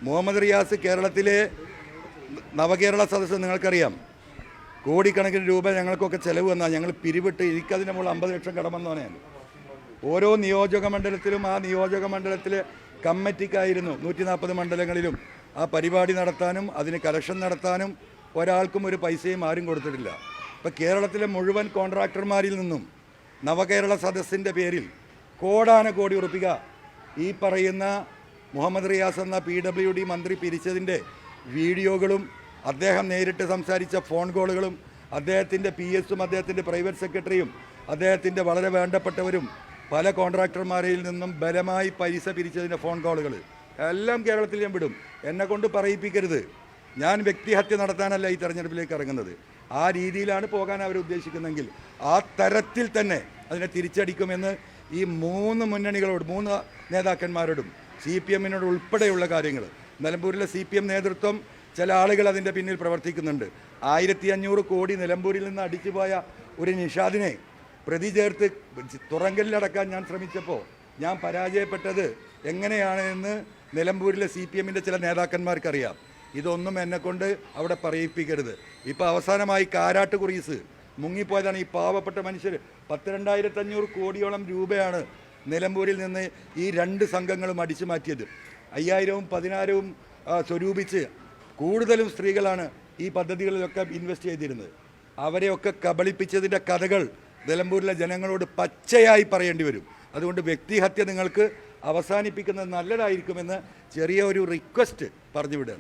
മുഹമ്മദ് റിയാസ് കേരളത്തിലെ നവകേരള സദസ്സ് നിങ്ങൾക്കറിയാം, കോടിക്കണക്കിന് രൂപ ഞങ്ങൾക്കൊക്കെ ചിലവ് വന്നാൽ ഞങ്ങൾ പിരിവിട്ട് എനിക്കതിൻ്റെ മുകളിൽ 50 ലക്ഷം കടമെന്നോനെയാണ്. ഓരോ നിയോജക മണ്ഡലത്തിലും ആ നിയോജക മണ്ഡലത്തിലെ കമ്മിറ്റിക്കായിരുന്നു 140 മണ്ഡലങ്ങളിലും ആ പരിപാടി നടത്താനും അതിന് കലക്ഷൻ നടത്താനും ഒരാൾക്കും ഒരു പൈസയും ആരും കൊടുത്തിട്ടില്ല. ഇപ്പോൾ കേരളത്തിലെ മുഴുവൻ കോൺട്രാക്ടർമാരിൽ നിന്നും നവകേരള സദസ്സിൻ്റെ പേരിൽ കോടാനകോടി ഉറുപ്പിക ഈ പറയുന്ന മുഹമ്മദ് റിയാസ് എന്ന PWD മന്ത്രി പിരിച്ചതിൻ്റെ വീഡിയോകളും അദ്ദേഹം നേരിട്ട് സംസാരിച്ച ഫോൺ കോളുകളും അദ്ദേഹത്തിൻ്റെ PS-ഉം അദ്ദേഹത്തിൻ്റെ പ്രൈവറ്റ് സെക്രട്ടറിയും അദ്ദേഹത്തിൻ്റെ വളരെ വേണ്ടപ്പെട്ടവരും പല കോൺട്രാക്ടർമാരിൽ നിന്നും ബലമായി പൈസ പിരിച്ചതിൻ്റെ ഫോൺ കോളുകൾ എല്ലാം കേരളത്തിൽ ഞാൻ വിടും. എന്നെക്കൊണ്ട് പറയിപ്പിക്കരുത്. ഞാൻ വ്യക്തിഹത്യ നടത്താനല്ല ഈ തെരഞ്ഞെടുപ്പിലേക്ക് ഇറങ്ങുന്നത്. ആ രീതിയിലാണ് പോകാൻ അവർ ഉദ്ദേശിക്കുന്നതെങ്കിൽ ആ തരത്തിൽ തന്നെ അതിനെ തിരിച്ചടിക്കുമെന്ന് ഈ 3 മുന്നണികളോട് 3 നേതാക്കന്മാരോടും CPM-നോട് ഉൾപ്പെടെയുള്ള കാര്യങ്ങൾ നിലമ്പൂരിലെ CPM നേതൃത്വം ചില ആളുകൾ അതിൻ്റെ പിന്നിൽ പ്രവർത്തിക്കുന്നുണ്ട്. 1500 കോടി നിലമ്പൂരിൽ നിന്ന് അടിച്ചുപോയ ഒരു നിഷാദിനെ പ്രതി ചേർത്ത് തുറങ്കലിലടക്കാൻ ഞാൻ ശ്രമിച്ചപ്പോൾ ഞാൻ പരാജയപ്പെട്ടത് എങ്ങനെയാണ് എന്ന് നിലമ്പൂരിലെ CPM-ൻ്റെ ചില നേതാക്കന്മാർക്കറിയാം. ഇതൊന്നും എന്നെക്കൊണ്ട് അവിടെ പറയിപ്പിക്കരുത്. ഇപ്പോൾ അവസാനമായി കാരാട്ട് കുറീസ് മുങ്ങിപ്പോയതാണ്. ഈ പാവപ്പെട്ട മനുഷ്യർ 12,500 കോടിയോളം രൂപയാണ് നിലമ്പൂരിൽ നിന്ന് ഈ 2 സംഘങ്ങളും അടിച്ചു മാറ്റിയത്. 5000-ഉം 16,000-ഉം സ്വരൂപിച്ച് കൂടുതലും സ്ത്രീകളാണ് ഈ പദ്ധതികളിലൊക്കെ ഇൻവെസ്റ്റ് ചെയ്തിരുന്നത്. അവരെയൊക്കെ കബളിപ്പിച്ചതിൻ്റെ കഥകൾ നിലമ്പൂരിലെ ജനങ്ങളോട് പച്ചയായി പറയേണ്ടി വരും. അതുകൊണ്ട് വ്യക്തിഹത്യ നിങ്ങൾക്ക് അവസാനിപ്പിക്കുന്നത് നല്ലതായിരിക്കുമെന്ന് ചെറിയ ഒരു റിക്വസ്റ്റ് പറഞ്ഞു വിടുകയാണ്.